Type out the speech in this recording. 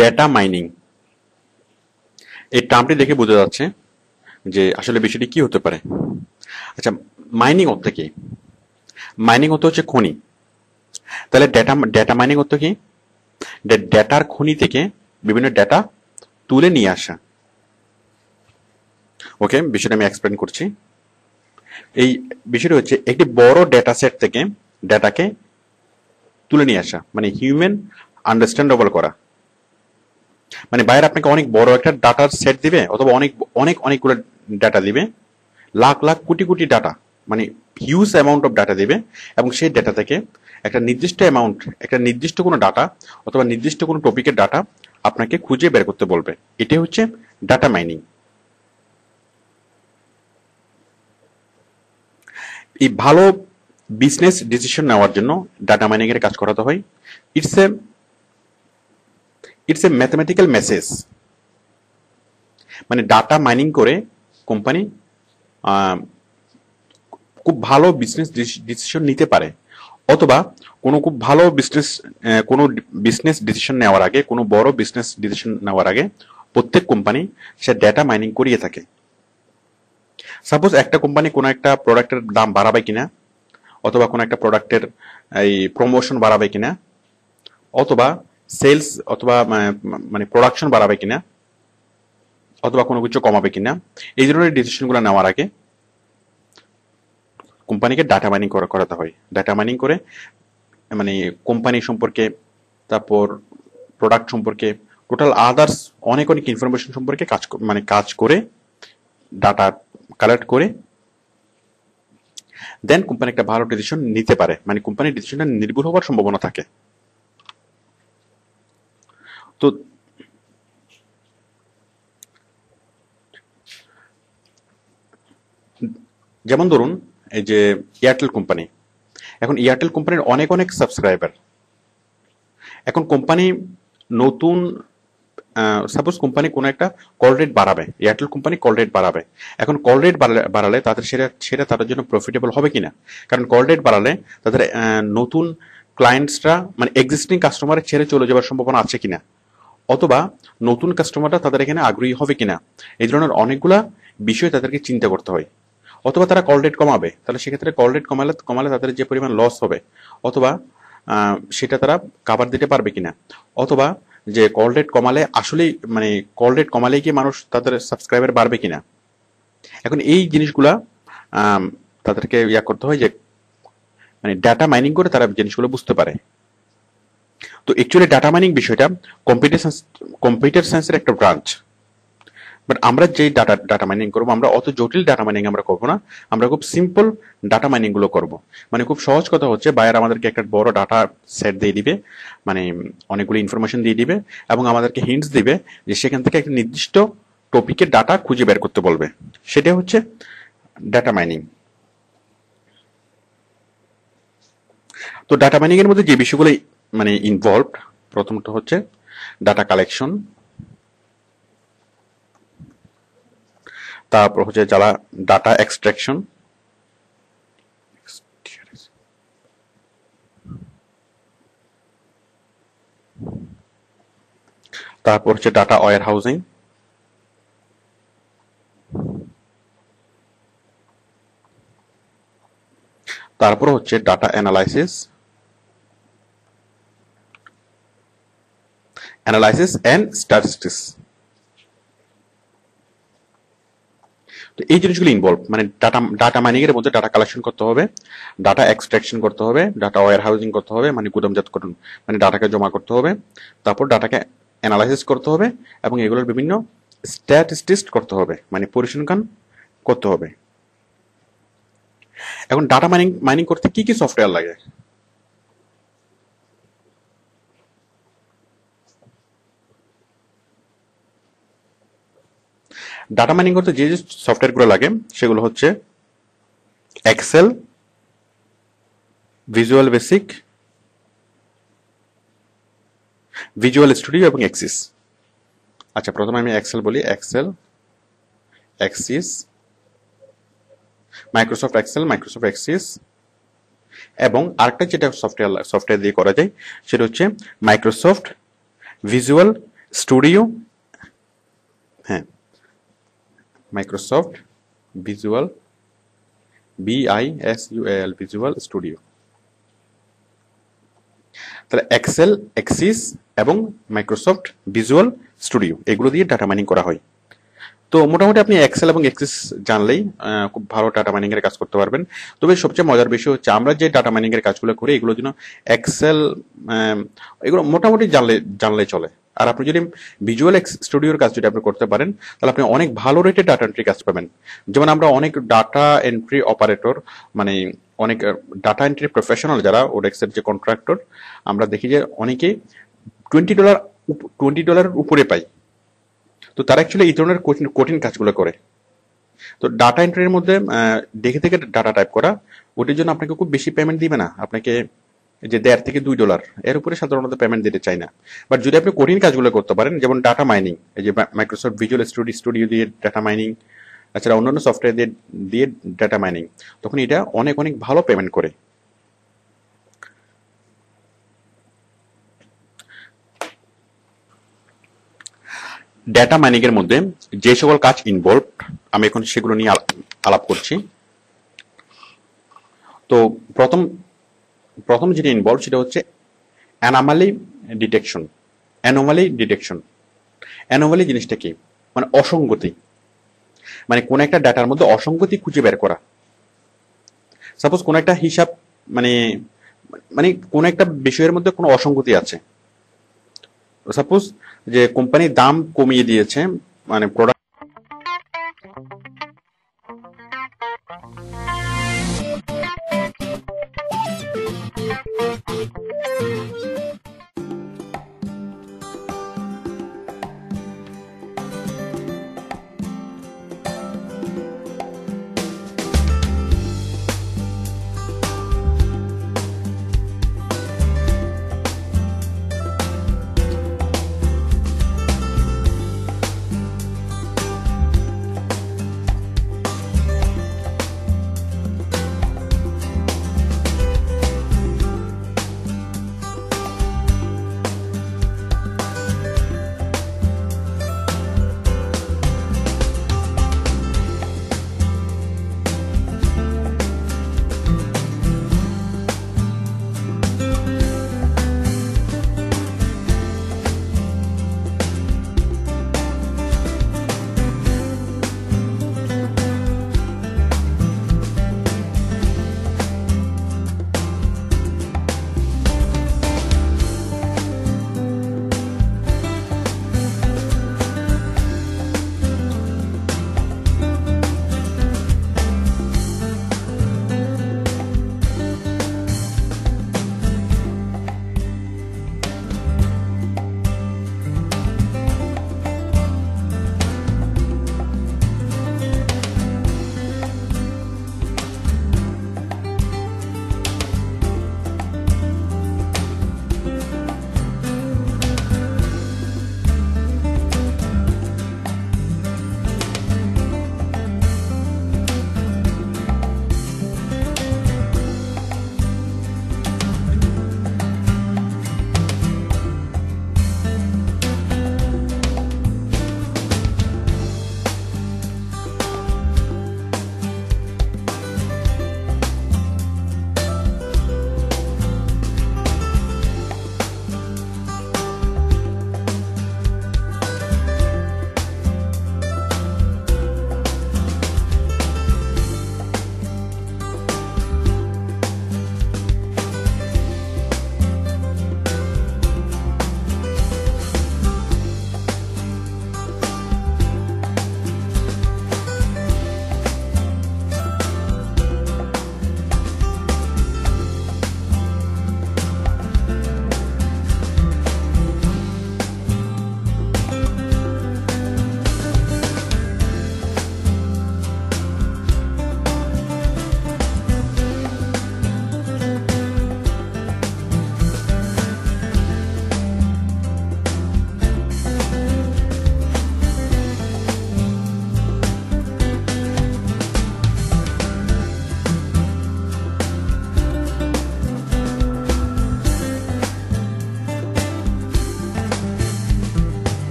Data mining, এই টার্মটি দেখে বোঝা যাচ্ছে যে আসলে বিষয়টি কি হতে পারে। আচ্ছা, মাইনিং অর্থ কি? মাইনিং অর্থ হচ্ছে খনি। তাহলে ডেটা মাইনিং অর্থ কি? ডেটার খনি থেকে বিভিন্ন ডেটা তুলে নিয়ে আসা। ওকে, বিষয়টা আমি এক্সপ্লেন করছি। এই বিষয়টা হচ্ছে একটি বড় ডেটা সেট থেকে ডেটাকে তুলে নিয়ে আসা, মানে হিউম্যান আন্ডারস্ট্যান্ডেবল করা। মানে বাইরে আপনাকে অনেক বড় একটা ডাটার সেট দিবে, অথবা অনেকগুলো ডাটা দিবে, লাখ লাখ কোটি কোটি ডাটা, মানে হিউজ অ্যামাউন্ট অফ ডাটা দিবে, এবং সেই ডাটা থেকে একটা নির্দিষ্ট অ্যামাউন্ট, একটা নির্দিষ্ট কোনো ডাটা অথবা নির্দিষ্ট কোনো টপিকের ডাটা আপনাকে খুঁজে বের করতে বলবে। এটাই হচ্ছে ডাটা মাইনিং। এই ভালো বিজনেস ডিসিশন নেওয়ার জন্য ডাটা মাইনিং এর কাজ করাতে হয়। It's a mathematical message. মানে ডাটা মাইনিং করে কোম্পানি খুব ভালো বিজনেস ডিসিশন নিতে পারে, অথবা খুব ভালো কোনো বিজনেস ডিসিশন নেওয়ার আগে, কোনো বড় বিজনেস ডিসিশন নেওয়ার আগে প্রত্যেক কোম্পানি সে ডেটা মাইনিং করিয়ে থাকে। সাপোজ একটা কোম্পানি কোনো একটা প্রোডাক্টের দাম বাড়াবে কিনা, অথবা কোনো একটা প্রোডাক্টের এই প্রমোশন বাড়াবে কিনা, অথবা সেলস অথবা মানে প্রোডাকশন বাড়াবে কিনা, অথবা কোনো কিছু কমাবে কিনা, এই ধরনের ডিসিশনগুলো নেওয়ার আগে কোম্পানিকে ডাটা মাইনিং করাতে হয়। ডাটা মাইনিং করে মানে কোম্পানি সম্পর্কে, তারপর প্রোডাক্ট সম্পর্কে, টোটাল আদার্স অনেক ইনফরমেশন সম্পর্কে কাজ করে ডাটা কালেক্ট করে দেন কোম্পানি একটা ভালো ডিসিশন নিতে পারে, মানে কোম্পানির ডিসিশনটা নির্ভুল হওয়ার সম্ভাবনা থাকে। তো যেমন ধরুন এই যে এয়ারটেল কোম্পানি, এখন এয়ারটেল কোম্পানির অনেক সাবস্ক্রাইবার। এখন কোম্পানি নতুন সাপোজ কোম্পানি কোনো একটা কল রেট বাড়াবে, এয়ারটেল কোম্পানি কল রেট বাড়াবে। এখন কল রেট বাড়ালে তাদের সেটা তাদের জন্য প্রফিটেবল হবে কিনা, কারণ কল রেট বাড়ালে তাদের নতুন ক্লায়েন্টসরা মানে এক্সিস্টিং কাস্টমারের ছেড়ে চলে যাওয়ার সম্ভাবনা আছে কিনা, অথবা নতুন কাস্টমাররা তাদের এখানে আগ্রহী হবে কিনা, এই ধরনের অনেকগুলা বিষয় তাদেরকে চিন্তা করতে হয়। অথবা তারা কল রেট কমাবে, তাহলে সেক্ষেত্রে কল রেট কমালে তাদের যে পরিমাণ লস হবে, অথবা সেটা তারা কাভার দিতে পারবে কিনা, অথবা যে কল রেট কমালে আসলেই মানে কল রেট কমালেই কি মানুষ তাদের সাবস্ক্রাইবার বাড়বে কিনা। এখন এই জিনিসগুলা তাদেরকে করতে হয় যে মানে ডাটা মাইনিং করে তারা জিনিসগুলো বুঝতে পারে। তো অ্যাকচুয়ালি ডাটা মাইনিং বিষয়টা কম্পিউটার সায়েন্সের একটা ব্রাঞ্চ। বাট আমরা যে ডাটা মাইনিং করবো, আমরা অত জটিল ডাটা মাইনিং আমরা করবো না, আমরা খুব সিম্পল ডাটা মাইনিং গুলো করবো। মানে খুব সহজ কথা হচ্ছে, বায়ার আমাদেরকে একটা বড় ডাটা সেট দিয়ে দিবে, মানে অনেকগুলো ইনফরমেশন দিয়ে দিবে, এবং আমাদেরকে হিন্টস দিবে যে সেখান থেকে একটা নির্দিষ্ট টপিকের ডাটা খুঁজে বের করতে বলবে। সেটা হচ্ছে ডাটা মাইনিং। তো ডাটা মাইনিং এর মধ্যে যে বিষয়গুলো মানে ইনভলভড, প্রথমত হচ্ছে ডাটা কালেকশন, তারপর হচ্ছে যারা ডাটা এক্সট্রাকশন, তারপর হচ্ছে ডাটা ওয়্যার হাউজিং, তারপর হচ্ছে ডাটা অ্যানালাইসিস এন্ড স্ট্যাটিস্টিক্স। তো এই জিনিসগুলো ইনভলভ, মানে ডাটা মাইনিং এর মধ্যে ডাটা কালেকশন করতে হবে, ডাটা এক্সট্রাকশন করতে হবে, ডাটা ওয়্যার হাউজিং করতে হবে, মানে গুদামজাতকরণ, মানে ডাটাকে জমা করতে হবে, তারপর ডাটাকে অ্যানালাইসিস করতে হবে, এবং এগুলোর বিভিন্ন স্ট্যাটিস্টিক্স করতে হবে, মানে পরিসংখ্যান করতে হবে। এখন ডাটা মাইনিং করতে কি কি সফটওয়্যার লাগে? ডাটা মাইনিং করতে যে সফটওয়্যার গুলো লাগে সেগুলো হচ্ছে Excel, Visual Basic, Visual Studio এবং এক্সিস। আচ্ছা, প্রথমে আমি এক্সেল বলি। Excel, Access, Microsoft Excel, Microsoft Access, এবং আরেকটা যেটা সফটওয়্যার দিয়ে করা যায় সেটা হচ্ছে মাইক্রোসফট ভিজুয়াল স্টুডিও, হ্যাঁ, Microsoft Visual, BISUAL Visual Studio. তাহলে এক্সেল, এক্সিস এবং মাইক্রোসফট ভিজুয়াল স্টুডিও এগুলো দিয়ে ডাটা মাইনিং করা হয়। তো মোটামুটি আপনি এক্সেল এবং এক্সিস জানলেই খুব ভালো ডাটা মাইনিং এর কাজ করতে পারবেন। তবে সবচেয়ে মজার বিষয় হচ্ছে আমরা যে ডাটা মাইনিং এর কাজগুলো করি এগুলোর জন্য এক্সেল এগুলো মোটামুটি জানলে চলে। আর আপনি যদি ভিজুয়াল স্টুডিওর কাজ যদি আপনি করতে পারেন তাহলে আপনি অনেক ভালো রেটে ডাটা এন্ট্রি কাজ পাবেন। যেমন আমরা অনেক ডাটা এন্ট্রি অপারেটর, মানে অনেক ডাটা এন্ট্রি প্রফেশনাল যারা ওডেক্সের যে কন্ট্রাক্টর, আমরা দেখি যে অনেকে $20 উপরে পাই। তো তারা অ্যাকচুয়ালি এই ধরনের কঠিন কাজগুলো করে। তো ডাটা এন্ট্রির মধ্যে দেখে থেকে ডাটা টাইপ করা, ওটির জন্য আপনাকে খুব বেশি পেমেন্ট দিবে না, আপনাকে যে $1.5 থেকে $2 এর উপরে সাধারণত পেমেন্ট দিতে চাই না। বাট যদি আপনি কঠিন কাজগুলো করতে পারেন, যেমন ডাটা মাইনিং, এই যে মাইক্রোসফট ভিজুয়াল স্টুডিও দিয়ে ডাটা মাইনিং, তাছাড়া অন্যান্য সফটওয়্যার দিয়ে ডাটা মাইনিং, তখন এটা অনেক অনেক ভালো পেমেন্ট করে। ডেটা মাইনিং এর মধ্যে যে সকল কাজ ইনভলভ আমি এখন সেগুলো নিয়ে আলাপ করছি। তো প্রথম প্রথম যেটা ইনভলভ সেটা হচ্ছে অ্যানোমালি ডিটেকশন। অ্যানোমালি জিনিসটা কি? মানে অসঙ্গতি, মানে কোন একটা ডাটার মধ্যে অসঙ্গতি খুঁজে বের করা। সাপোজ কোন একটা হিসাব, মানে মানে কোন একটা বিষয়ের মধ্যে কোনো অসঙ্গতি আছে। সাপোজ যে কোম্পানি দাম কমিয়ে দিয়েছে, মানে প্রোডাক্ট